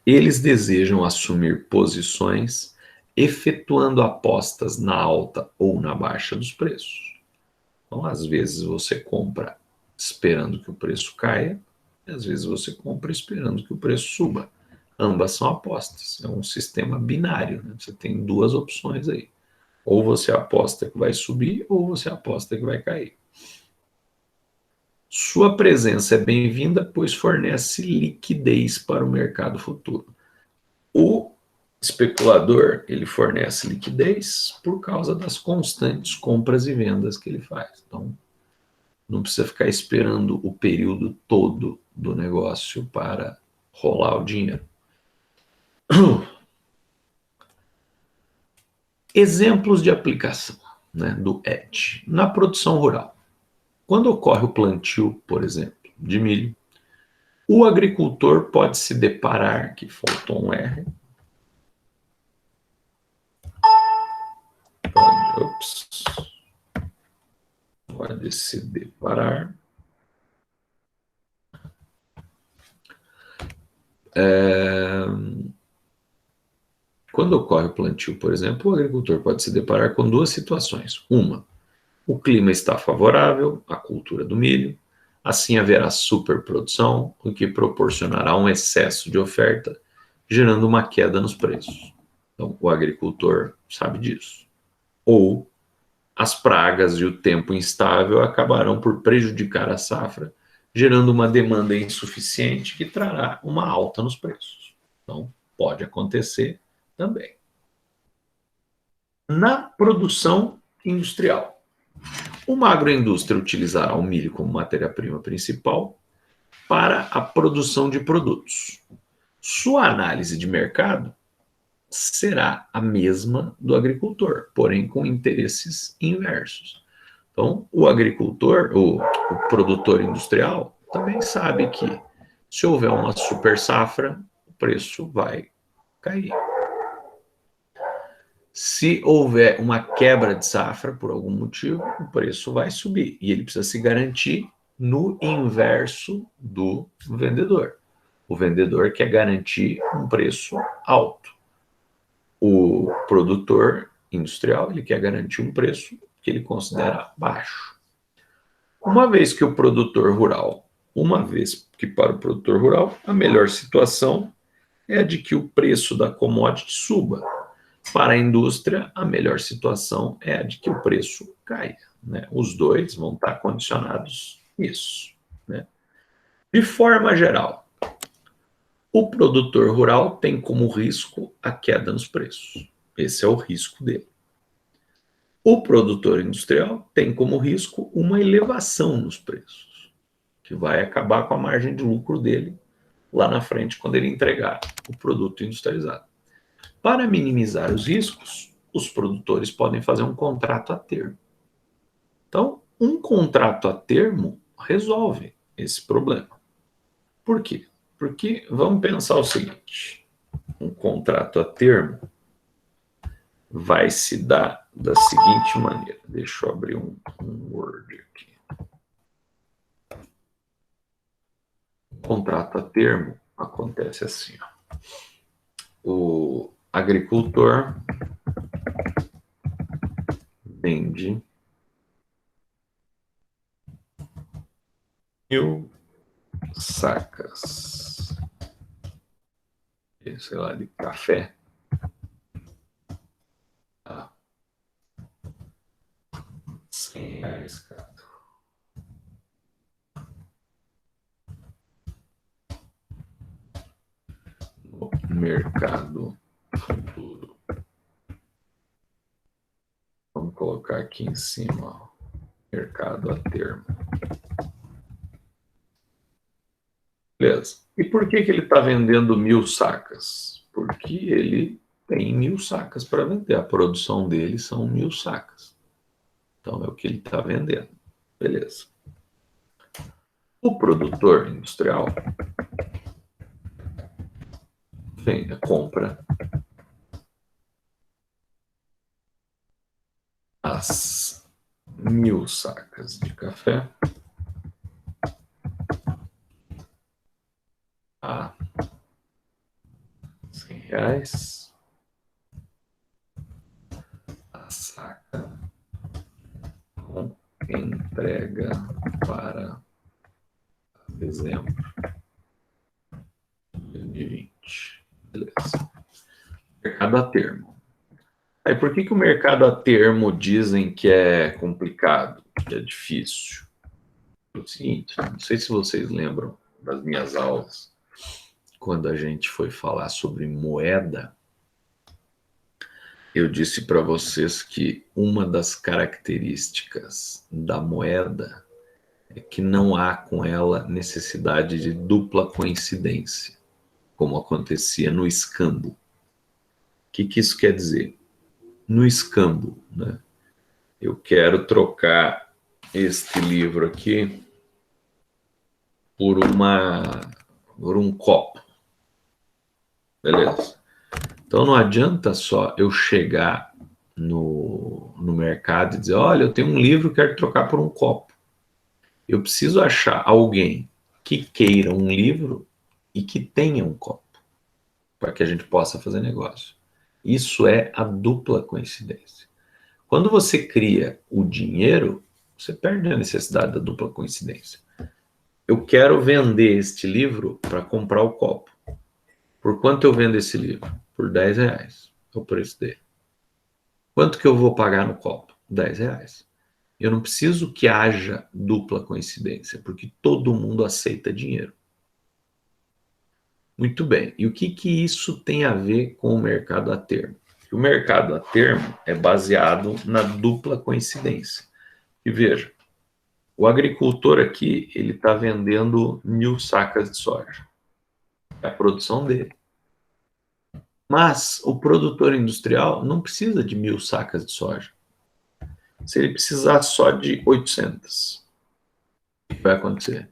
Eles desejam assumir posições efetuando apostas na alta ou na baixa dos preços. Então, às vezes você compra esperando que o preço caia, e às vezes você compra esperando que o preço suba. Ambas são apostas, é um sistema binário, né? Você tem duas opções aí. Ou você aposta que vai subir, ou você aposta que vai cair. Sua presença é bem-vinda, pois fornece liquidez para o mercado futuro. O especulador, ele fornece liquidez por causa das constantes compras e vendas que ele faz. Então, não precisa ficar esperando o período todo do negócio para rolar o dinheiro. Exemplos de aplicação, né, do Edge na produção rural. Quando ocorre o plantio, por exemplo, de milho, o agricultor pode se deparar, que faltou um R, pode se deparar quando ocorre o plantio, por exemplo, o agricultor pode se deparar com duas situações. Uma, o clima está favorável à cultura do milho, assim haverá superprodução, o que proporcionará um excesso de oferta, gerando uma queda nos preços. Então, o agricultor sabe disso. Ou as pragas e o tempo instável acabarão por prejudicar a safra, gerando uma demanda insuficiente que trará uma alta nos preços. Então, pode acontecer também. Na produção industrial, uma agroindústria utilizará o milho como matéria-prima principal para a produção de produtos. Sua análise de mercado será a mesma do agricultor, porém com interesses inversos. Então, o agricultor, o produtor industrial, também sabe que se houver uma super safra, o preço vai cair. Se houver uma quebra de safra por algum motivo, o preço vai subir. E ele precisa se garantir no inverso do vendedor. O vendedor quer garantir um preço alto. O produtor industrial, ele quer garantir um preço que ele considera baixo. Uma vez que para o produtor rural, a melhor situação é a de que o preço da commodity suba. Para a indústria, a melhor situação é a de que o preço caia. Né? Os dois vão estar condicionados nisso. Né? De forma geral, o produtor rural tem como risco a queda nos preços. Esse é o risco dele. O produtor industrial tem como risco uma elevação nos preços, que vai acabar com a margem de lucro dele lá na frente, quando ele entregar o produto industrializado. Para minimizar os riscos, os produtores podem fazer um contrato a termo. Então, um contrato a termo resolve esse problema. Por quê? Porque vamos pensar o seguinte: um contrato a termo vai se dar da seguinte maneira. Deixa eu abrir um Word aqui. O contrato a termo acontece assim, ó. O agricultor vende 1.000 sacas, sei lá, de café. Ah, R$100, cara. No mercado futuro. Vamos colocar aqui em cima, ó, mercado a termo. Beleza. E por que ele está vendendo 1.000 sacas? Porque ele tem 1.000 sacas para vender. A produção dele são 1.000 sacas. Então é o que ele está vendendo. Beleza. O produtor industrial compra as 1.000 sacas de café a R$100 a saca com entrega para dezembro de 2020. Beleza. Mercado a termo. Aí por que o mercado a termo dizem que é complicado, que é difícil? É o seguinte, não sei se vocês lembram das minhas aulas, quando a gente foi falar sobre moeda, eu disse para vocês que uma das características da moeda é que não há com ela necessidade de dupla coincidência. como acontecia no escambo. O que isso quer dizer? No escambo, né? Eu quero trocar este livro aqui por um copo, beleza? Então não adianta só eu chegar no mercado e dizer, olha, eu tenho um livro, quero trocar por um copo. Eu preciso achar alguém que queira um livro e que tenha um copo, para que a gente possa fazer negócio. Isso é a dupla coincidência. Quando você cria o dinheiro, você perde a necessidade da dupla coincidência. Eu quero vender este livro para comprar o copo. Por quanto eu vendo esse livro? Por R$ 10. É o preço dele. Quanto que eu vou pagar no copo? R$ 10. Eu não preciso que haja dupla coincidência, porque todo mundo aceita dinheiro. Muito bem. E o que isso tem a ver com o mercado a termo? O mercado a termo é baseado na dupla coincidência. E veja, o agricultor aqui, ele está vendendo 1.000 sacas de soja. É a produção dele. Mas o produtor industrial não precisa de 1.000 sacas de soja. Se ele precisar só de 800, o que vai acontecer?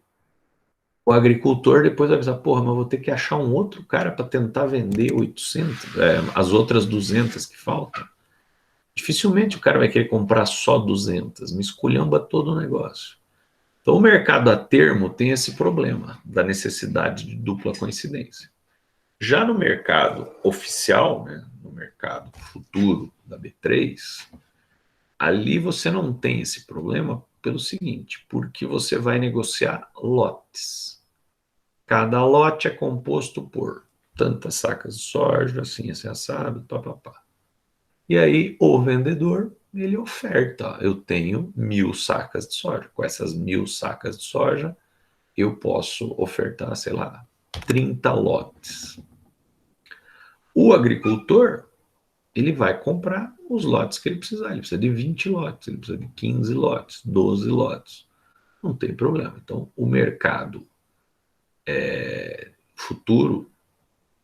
O agricultor depois vai avisar, porra, mas eu vou ter que achar um outro cara para tentar vender 800, as outras 200 que faltam. Dificilmente o cara vai querer comprar só 200, me esculhamba todo o negócio. Então o mercado a termo tem esse problema da necessidade de dupla coincidência. Já no mercado oficial, né, no mercado futuro da B3, ali você não tem esse problema pelo seguinte, porque você vai negociar lotes. Cada lote é composto por tantas sacas de soja, assim, assado, papapá. E aí o vendedor, ele oferta, eu tenho 1.000 sacas de soja. Com essas 1.000 sacas de soja, eu posso ofertar, sei lá, 30 lotes. O agricultor, ele vai comprar os lotes que ele precisar. Ele precisa de 20 lotes, ele precisa de 15 lotes, 12 lotes. Não tem problema. Então, o mercado futuro,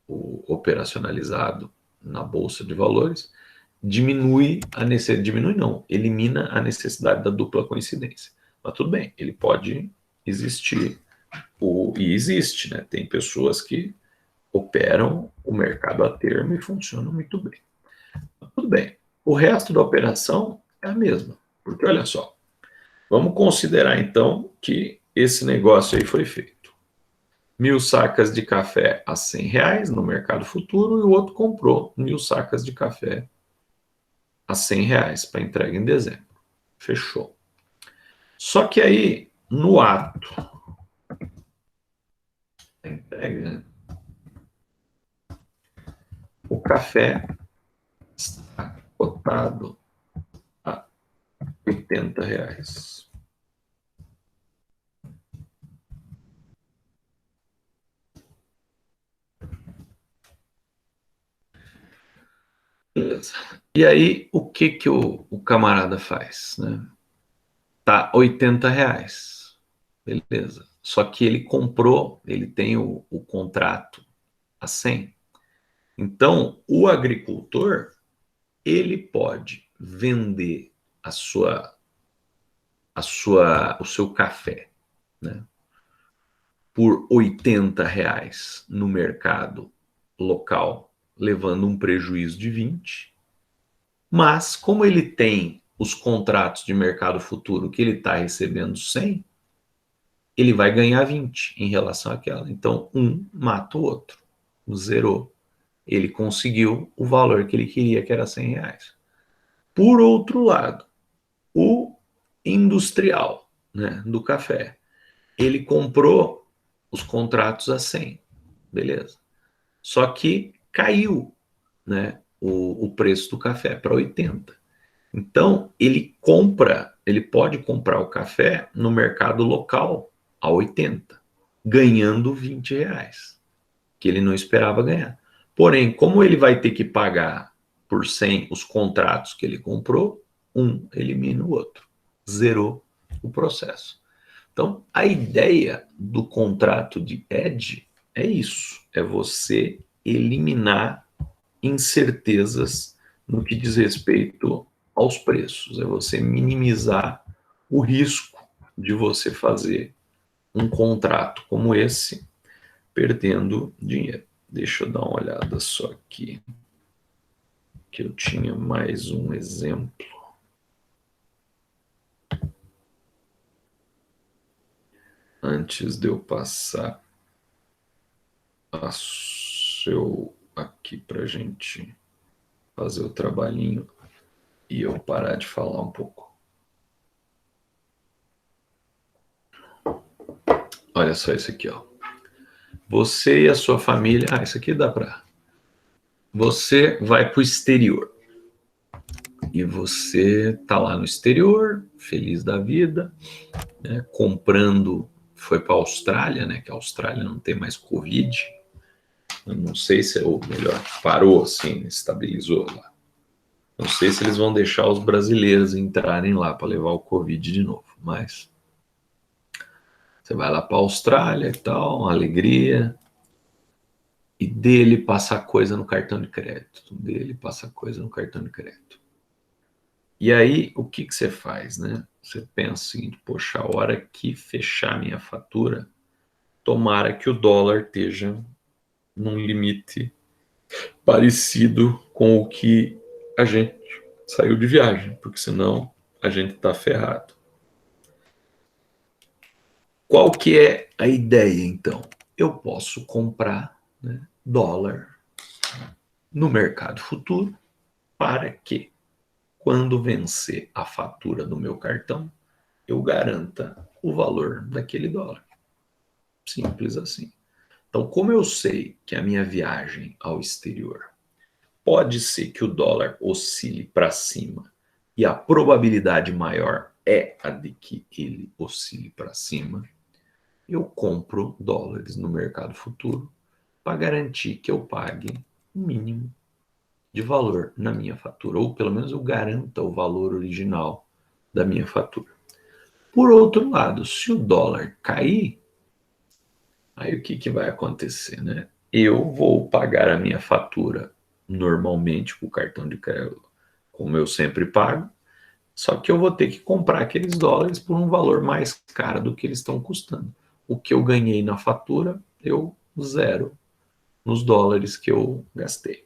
o operacionalizado na Bolsa de Valores, diminui não, elimina a necessidade da dupla coincidência. Mas tudo bem, ele pode existir, e existe, né? Tem pessoas que operam o mercado a termo e funcionam muito bem. Mas tudo bem, o resto da operação é a mesma, porque olha só, vamos considerar então que esse negócio aí foi feito. 1.000 sacas de café a R$ 100 no mercado futuro e o outro comprou 1.000 sacas de café a R$ 100 para entrega em dezembro. Fechou. Só que aí, no ato da entrega, o café está cotado a R$ 80. Beleza. E aí, o que o camarada faz, né? Tá R$ 80. Beleza. Só que ele comprou, ele tem o contrato a 100. Então, o agricultor, ele pode vender o seu café, né, por R$ 80 no mercado local, levando um prejuízo de 20. Mas, como ele tem os contratos de mercado futuro que ele está recebendo 100, ele vai ganhar 20 em relação àquela. Então, um mata o outro, zerou. Ele conseguiu o valor que ele queria, que era R$ 100. Por outro lado, o industrial, né, do café, ele comprou os contratos a 100, beleza. Só que caiu, né, o preço do café para 80. Então, ele pode comprar o café no mercado local a 80, ganhando R$ 20, que ele não esperava ganhar. Porém, como ele vai ter que pagar por 100 os contratos que ele comprou, um elimina o outro. Zerou o processo. Então, a ideia do contrato de hedge é isso, é você eliminar incertezas no que diz respeito aos preços, é você minimizar o risco de você fazer um contrato como esse, perdendo dinheiro. Deixa eu dar uma olhada só aqui, que eu tinha mais um exemplo. Antes de eu passar a seu aqui para a gente fazer o trabalhinho e eu parar de falar um pouco. Olha só isso aqui, ó. Você e a sua família. Ah, isso aqui dá para. Você vai para o exterior. E você tá lá no exterior, feliz da vida, né, comprando. Foi para a Austrália, né? Que a Austrália não tem mais Covid. Eu não sei se é o melhor, parou assim, estabilizou lá. Não sei se eles vão deixar os brasileiros entrarem lá para levar o Covid de novo, mas você vai lá para a Austrália e tal, uma alegria, e dele passa coisa no cartão de crédito, dele passa coisa no cartão de crédito. E aí, o que você faz, né? Você pensa o seguinte, poxa, a hora que fechar minha fatura, tomara que o dólar esteja num limite parecido com o que a gente saiu de viagem, porque senão a gente está ferrado. Qual que é a ideia, então? Eu posso comprar, né, dólar no mercado futuro para que, quando vencer a fatura do meu cartão, eu garanta o valor daquele dólar. Simples assim. Então, como eu sei que a minha viagem ao exterior pode ser que o dólar oscile para cima e a probabilidade maior é a de que ele oscile para cima, eu compro dólares no mercado futuro para garantir que eu pague o mínimo de valor na minha fatura, ou pelo menos eu garanta o valor original da minha fatura. Por outro lado, se o dólar cair, aí o que vai acontecer, né? Eu vou pagar a minha fatura normalmente com o cartão de crédito, como eu sempre pago, só que eu vou ter que comprar aqueles dólares por um valor mais caro do que eles estão custando. O que eu ganhei na fatura, eu zero nos dólares que eu gastei.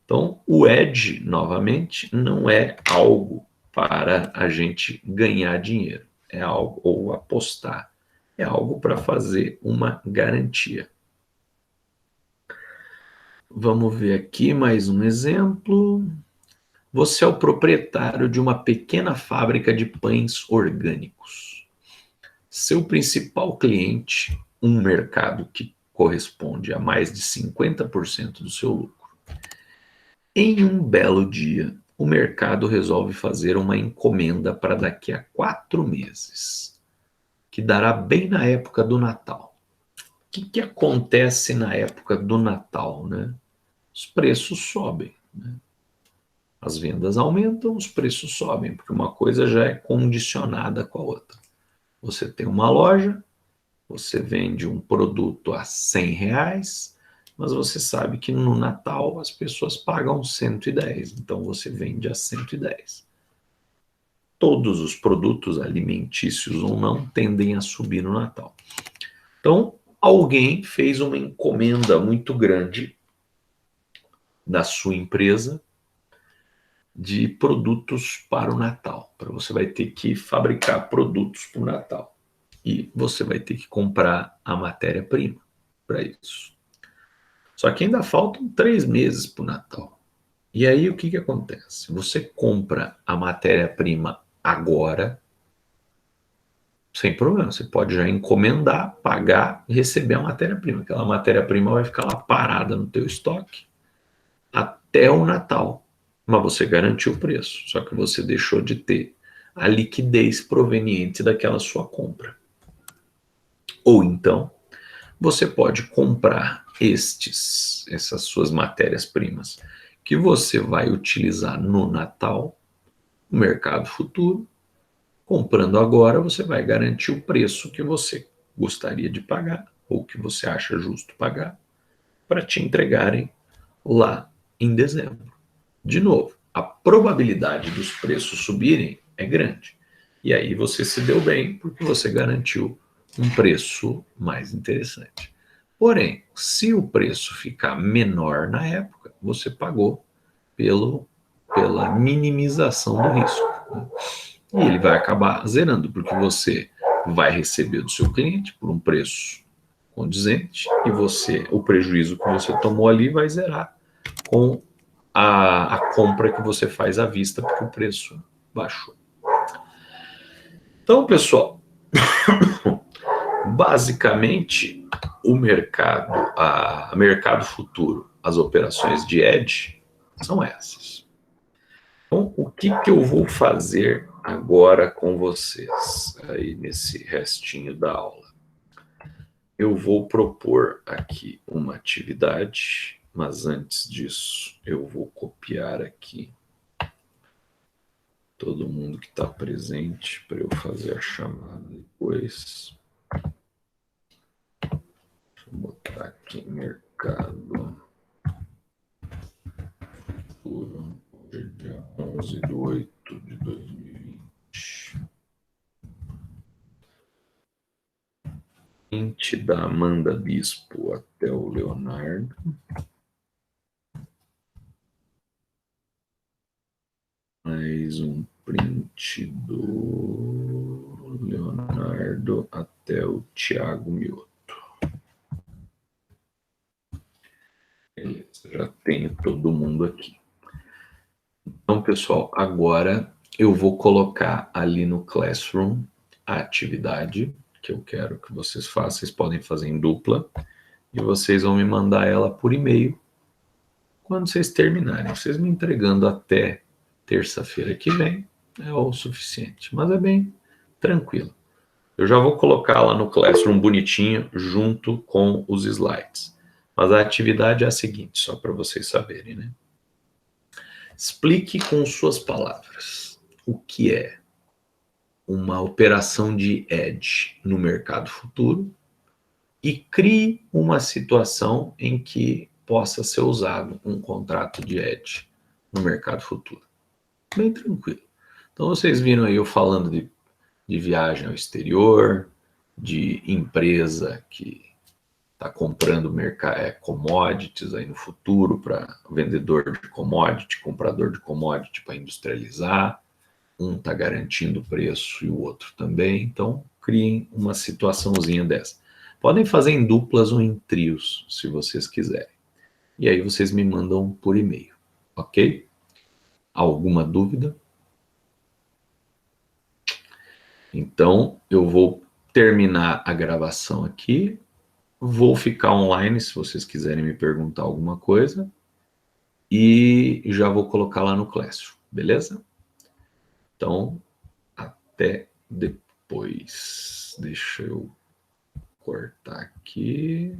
Então, o hedge, novamente, não é algo para a gente ganhar dinheiro, é algo, ou apostar, é algo para fazer uma garantia. Vamos ver aqui mais um exemplo. Você é o proprietário de uma pequena fábrica de pães orgânicos. Seu principal cliente, um mercado que corresponde a mais de 50% do seu lucro. Em um belo dia, o mercado resolve fazer uma encomenda para daqui a 4 meses, que dará bem na época do Natal. O que acontece na época do Natal, né? Os preços sobem, né? As vendas aumentam, os preços sobem, porque uma coisa já é condicionada com a outra. Você tem uma loja, você vende um produto a R$ 100, mas você sabe que no Natal as pessoas pagam 110, então você vende a 110. Todos os produtos alimentícios ou não tendem a subir no Natal. Então, alguém fez uma encomenda muito grande da sua empresa de produtos para o Natal. Para você vai ter que fabricar produtos para o Natal. E você vai ter que comprar a matéria-prima para isso. Só que ainda faltam 3 meses para o Natal. E aí o que acontece? Você compra a matéria-prima agora, sem problema. Você pode já encomendar, pagar e receber a matéria-prima. Aquela matéria-prima vai ficar lá parada no teu estoque até o Natal. Mas você garantiu o preço, só que você deixou de ter a liquidez proveniente daquela sua compra. Ou então, você pode comprar essas suas matérias-primas que você vai utilizar no Natal, no mercado futuro. Comprando agora, você vai garantir o preço que você gostaria de pagar ou que você acha justo pagar, para te entregarem lá em dezembro. De novo, a probabilidade dos preços subirem é grande. E aí você se deu bem porque você garantiu um preço mais interessante. Porém, se o preço ficar menor na época, você pagou pela minimização do risco, né? E ele vai acabar zerando, porque você vai receber do seu cliente por um preço condizente e o prejuízo que você tomou ali vai zerar com a compra que você faz à vista, porque o preço baixou. Então, pessoal, basicamente o mercado futuro, as operações de edge são essas. Então, o que eu vou fazer agora com vocês aí nesse restinho da aula? Eu vou propor aqui uma atividade, mas antes disso, eu vou copiar aqui todo mundo que está presente para eu fazer a chamada depois. Deixa eu botar aqui mercado. Hoje é dia 11/8/2020. Print da Amanda Bispo até o Leonardo. Mais um print do Leonardo até o Thiago Mioto. Beleza, já tenho todo mundo aqui. Então, pessoal, agora eu vou colocar ali no Classroom a atividade que eu quero que vocês façam. Vocês podem fazer em dupla e vocês vão me mandar ela por e-mail quando vocês terminarem. Vocês me entregando até terça-feira que vem é o suficiente, mas é bem tranquilo. Eu já vou colocar lá no Classroom bonitinho junto com os slides. Mas a atividade é a seguinte, só para vocês saberem, né? Explique com suas palavras o que é uma operação de edge no mercado futuro e crie uma situação em que possa ser usado um contrato de edge no mercado futuro. Bem tranquilo. Então vocês viram aí eu falando de viagem ao exterior, de empresa que está comprando commodities aí no futuro para vendedor de commodity, comprador de commodity para industrializar. Um está garantindo o preço e o outro também. Então, criem uma situaçãozinha dessa. Podem fazer em duplas ou em trios, se vocês quiserem. E aí vocês me mandam por e-mail, ok? Alguma dúvida? Então, eu vou terminar a gravação aqui. Vou ficar online se vocês quiserem me perguntar alguma coisa. E já vou colocar lá no Classroom, beleza? Então, até depois. Deixa eu cortar aqui.